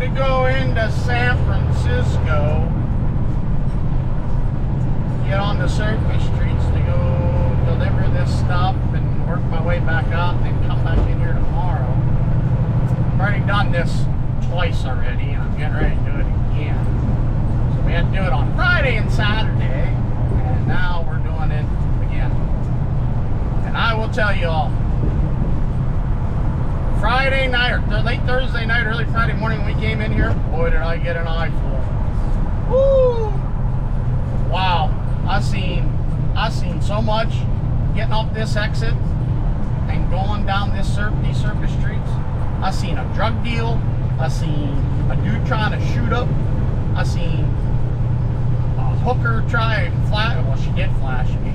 to go into San Francisco, get on the surface streets to go deliver this stuff and work my way back out and then come back in here tomorrow. I've already done this twice already and I'm getting ready to do it again. So we had to do it on Friday and Saturday, and now we're doing it again. And I will tell you all, Friday night or late Thursday night, early Friday morning when we came in here, boy did I get an eyeful. Woo! Wow, I seen so much getting off this exit and going down these surface streets. I seen a drug deal. I seen a dude trying to shoot up. I seen a hooker try and flash. Well, she did flash me.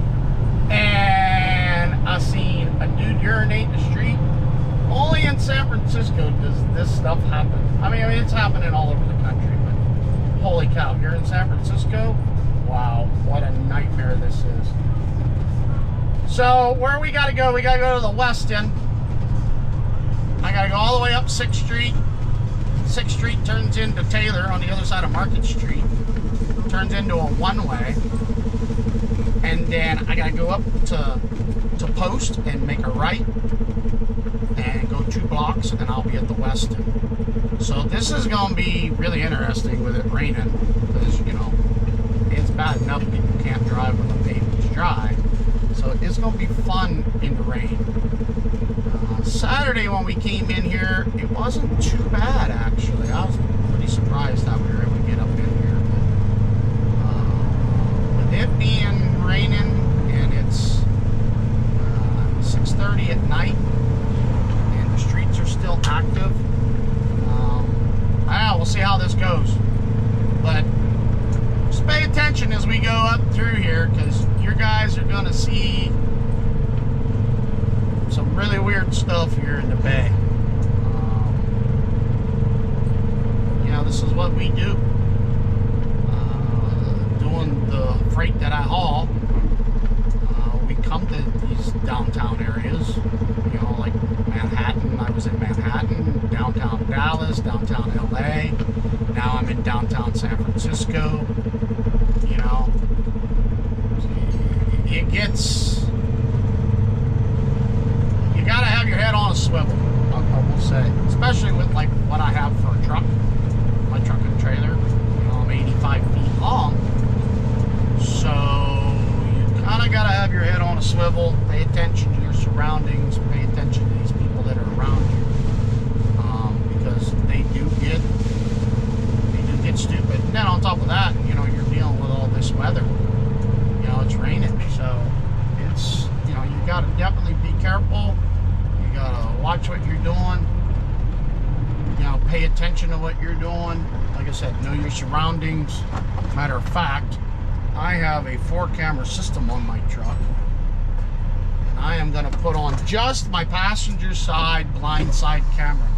And I seen a dude urinate in the street. Only in San Francisco does this stuff happen. I mean, it's happening all over the country, but holy cow, here in San Francisco, wow, what a nightmare this is. So, where we gotta go? We gotta go to the west end. I gotta go all the way up 6th Street. 6th Street turns into Taylor on the other side of Market Street. Turns into a one-way. And then I gotta go up to Post and make a right. And go 2 blocks and I'll be at the west end. So this is going to be really interesting with it raining, because you know it's bad enough people can't drive when the pavement's dry, so it's going to be fun in the rain. Saturday when we came in here, it wasn't too bad actually. I was pretty surprised how we were able to get up in here, but with it being raining and it's 6:30 at night, streets are still active. We'll see how this goes. But just pay attention as we go up through here, because your guys are going to see some really weird stuff here in the bay. You know, this is what we do. Doing the freight that I haul, we come to these downtown areas, you know, like Manhattan. I was in Manhattan, downtown Dallas, downtown LA. Now I'm in downtown San Francisco. You know, it gets, you gotta have your head on a swivel, I will say, especially with like what I have for a truck, my truck and trailer. You know, I'm 85 feet long, so you kind of gotta have your head on a swivel. Pay attention to your surroundings. Pay attention to these people that are around you, because they do get stupid. And then on top of that, you know, you're dealing with all this weather. You know, it's raining, so it's, you know, you gotta definitely be careful. You gotta watch what you're doing. You know, pay attention to what you're doing. Like I said, know your surroundings. Matter of fact, I have a 4-camera system on my truck. And I am going to put on just my passenger side blind side camera.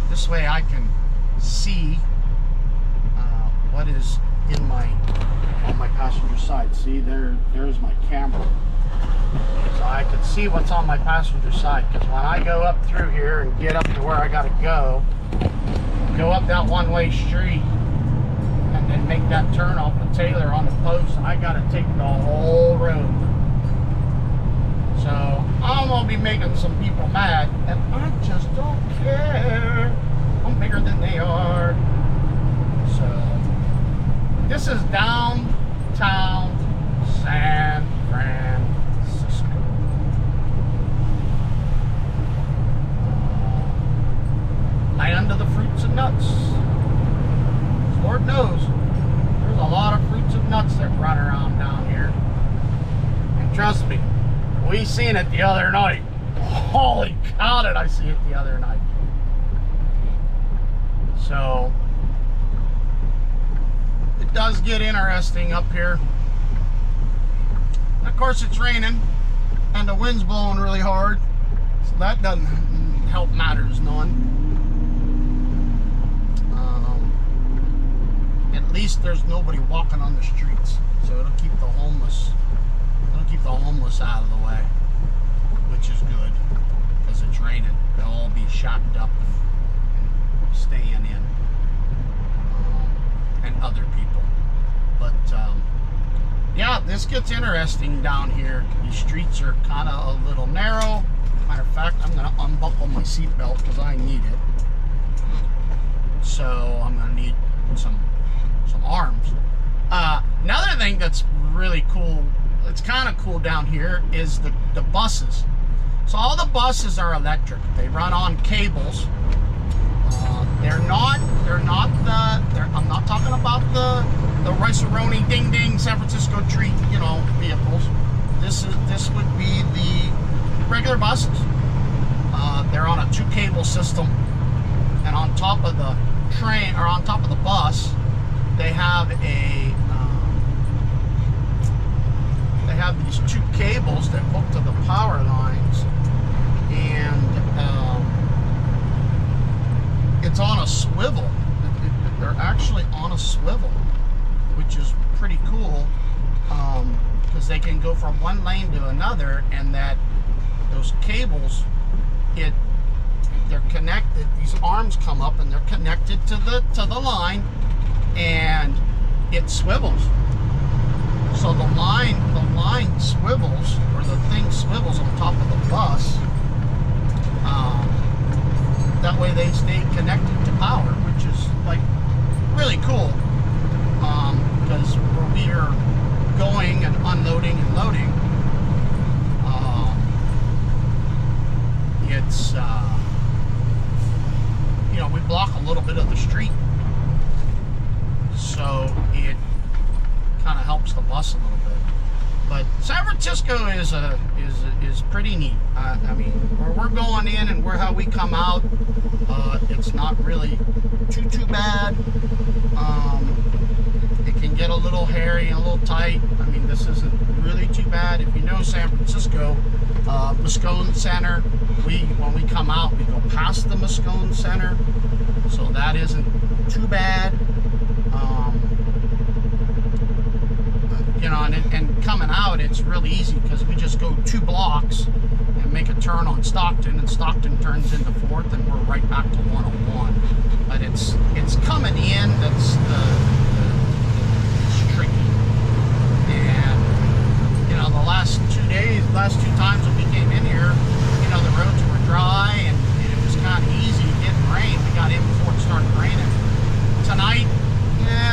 This way I can see what is in on my passenger side. See, there's my camera. So I can see what's on my passenger side, because when I go up through here and get up to where I got to go up that one-way street, and then make that turn off of Taylor on the Post, I gotta take the whole road. So I'm gonna be making some people mad, and I just don't care. I'm bigger than they are. So this is downtown San Francisco. Land of the fruits and nuts. Lord knows, there's a lot of fruits and nuts that run around down here. And trust me, we seen it the other night. Holy cow, did I see it the other night. So, it does get interesting up here. And of course it's raining, and the wind's blowing really hard. So that doesn't help matters none. At least there's nobody walking on the streets, so it'll keep the homeless out of the way, which is good, because it's raining. They'll all be shacked up and staying in. and other people. But yeah, this gets interesting down here. These streets are kind of a little narrow. Matter of fact, I'm going to unbuckle my seatbelt because I need it. So I'm going to need some arms. Another thing that's really cool, it's kind of cool down here, is the buses. So all the buses are electric. They run on cables. I'm not talking about the Rice-A-Roni Ding Ding San Francisco treat, vehicles. This would be the regular buses. They're on a 2-cable system, and on top of the train, or on top of the bus, they have these 2 cables that hook to the power lines, and it's on a swivel. They're actually on a swivel, which is pretty cool, because they can go from one lane to another, and those cables, they're connected. These arms come up and they're connected to the line, and it swivels. So the line swivels, or the thing swivels on top of the bus. That way they stay connected to power, which is like really cool. Because where we are going and unloading and loading, it's we block a little bit of the street, so it kind of helps the bus a little bit. But San Francisco is pretty neat. I mean, where we're going in and how we come out, it's not really too bad. It can get a little hairy and a little tight. I mean, this isn't really too bad. If you know San Francisco, Moscone Center, when we come out, we go past the Moscone Center, so that isn't too bad. And coming out, it's really easy because we just go 2 blocks and make a turn on Stockton, and Stockton turns into 4th, and we're right back to 101. But it's coming in that's it's tricky. And the last 2 times that we came in here, the roads were dry and it was kind of easy getting rain. We got in before it started raining. Tonight,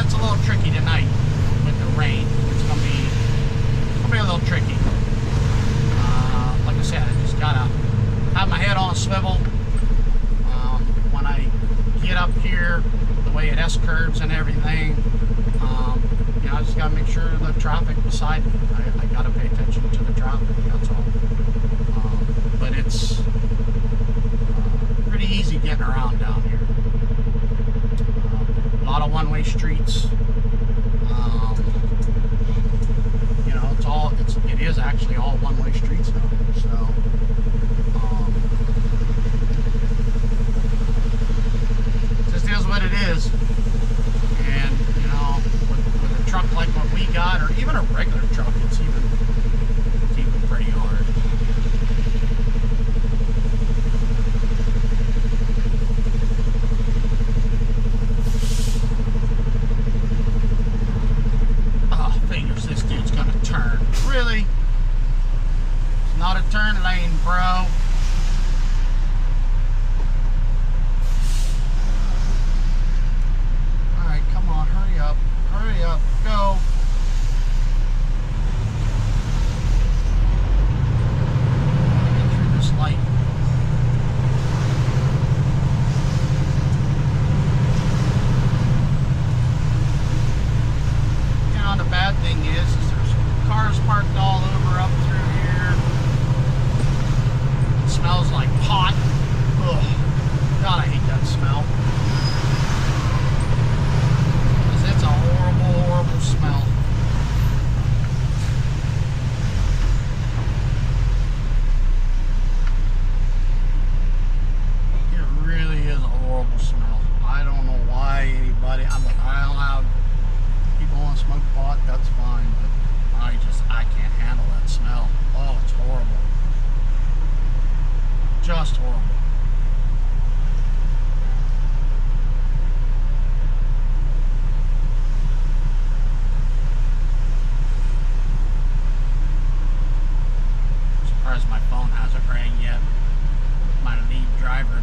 it's a little tricky tonight with the rain. It's gonna be a little tricky. Like I said, I just gotta have my head on a swivel. When I get up here, the way it S-curves and everything, I just gotta make sure the traffic beside me. I gotta pay attention to the traffic, that's all. But it's pretty easy getting around down here. A lot of one-way streets. It is actually all one-way streets now. So, just is what it is. And with a truck like what we got, or even a regular truck, it's even pretty hard. Figures this dude's gonna turn. Really? It's not a turn lane, bro. Alright, come on, hurry up. Hurry up. Go.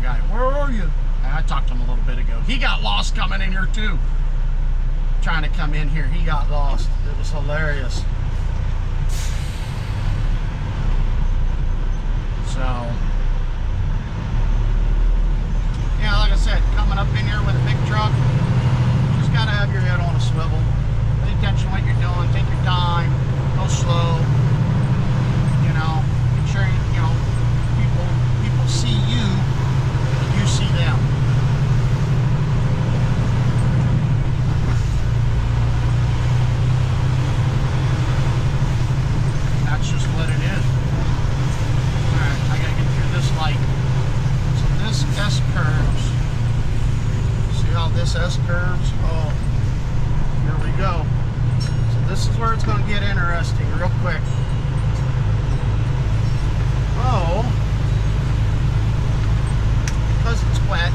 guy. Where are you? I talked to him a little bit ago. He got lost coming in here too. Trying to come in here. He got lost. It was hilarious. So, yeah, like I said, coming up in here with a big truck, you just got to have your head on a swivel. Pay attention to what you're doing. Take your time. Go slow. You know, make sure, you know, people see you, you see them. That's just what it is. Alright, I gotta get through this light. So this S curves. See how this S curves? Oh, here we go. So this is where it's gonna get interesting real quick. Oh, because it's wet.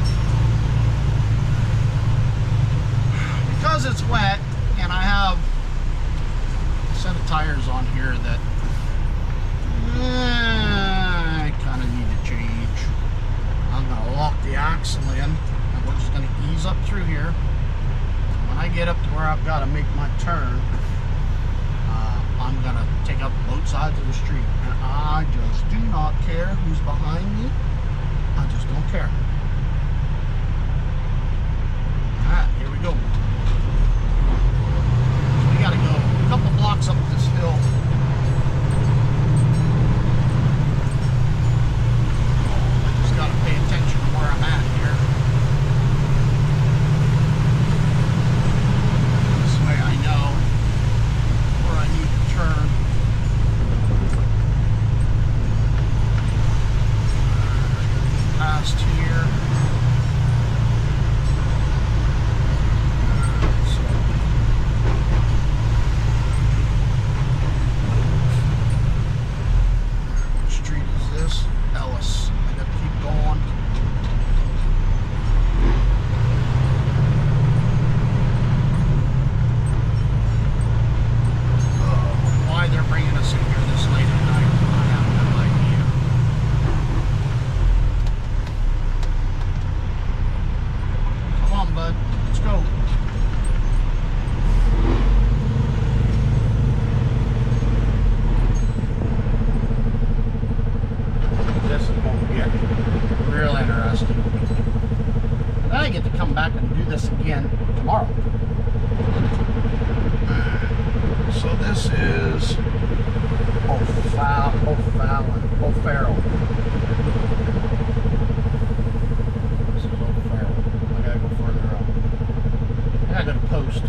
Because it's wet, and I have a set of tires on here that I kind of need to change. I'm going to lock the axle in, and we're just going to ease up through here. When I get up to where I've got to make my turn, I'm going to take up both sides of the street. And I just do not care who's behind me. I just don't care. Alright, here we go. So we got to go a couple blocks up this hill. Got to pay attention to where I'm at here. This way I know where I need to turn. Past here. What street is this? Ellis. I got to keep going. Why they're bringing us in here this late at night, I have no idea. Come on, bud. Let's go. This is going to get real interesting. And I get to come back and do this again tomorrow. So this is O'Farrell. This is O'Farrell. I gotta go further up. I gotta go to Post.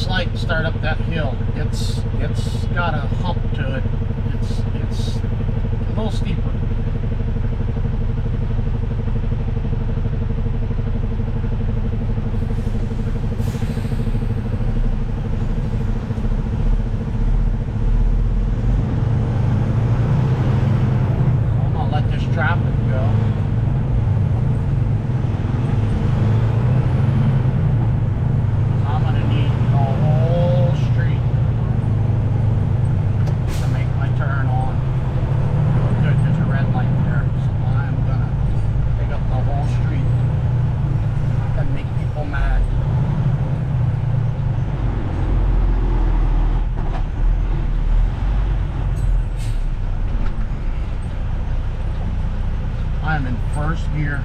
Light and start up that hill. It's got a hump to it. It's a little steeper. I'm gonna let this traffic go. I'm in first gear.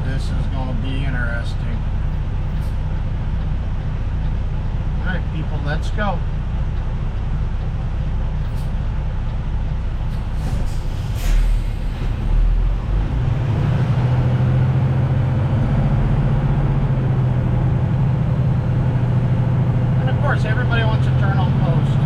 This is going to be interesting. let's go. And of course, everybody wants to turn on post.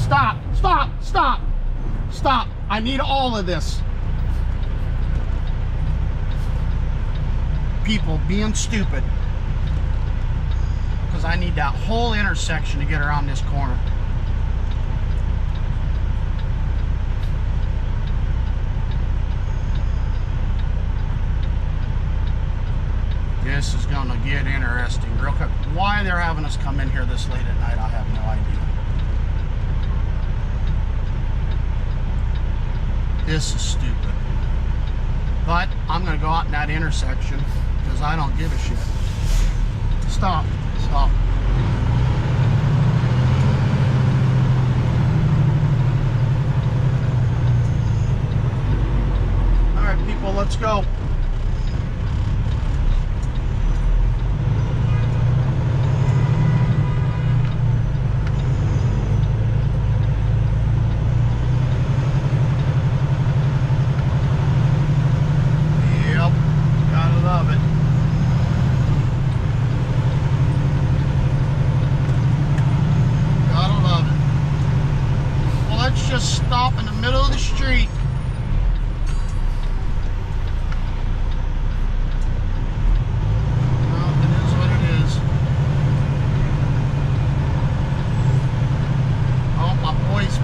Stop, stop, stop, stop. I need all of this. People being stupid. Because I need that whole intersection to get around this corner. This is going to get interesting real quick. Why they're having us come in here this late at night, I have no idea. This is stupid. But I'm going to go out in that intersection because I don't give a shit. Stop. Stop. All right, people, let's go. Just stop in the middle of the street. Well, it is what it is. Oh, my boy's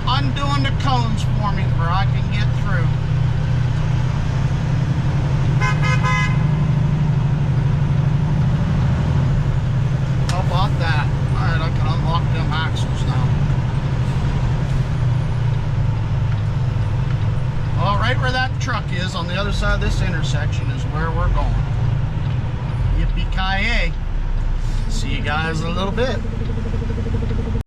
undoing the cones for me where I can get through. How about that? Alright, I can unlock them axles now. Well, right where that truck is on the other side of this intersection is where we're going. Yippee-ki-yay. See you guys in a little bit.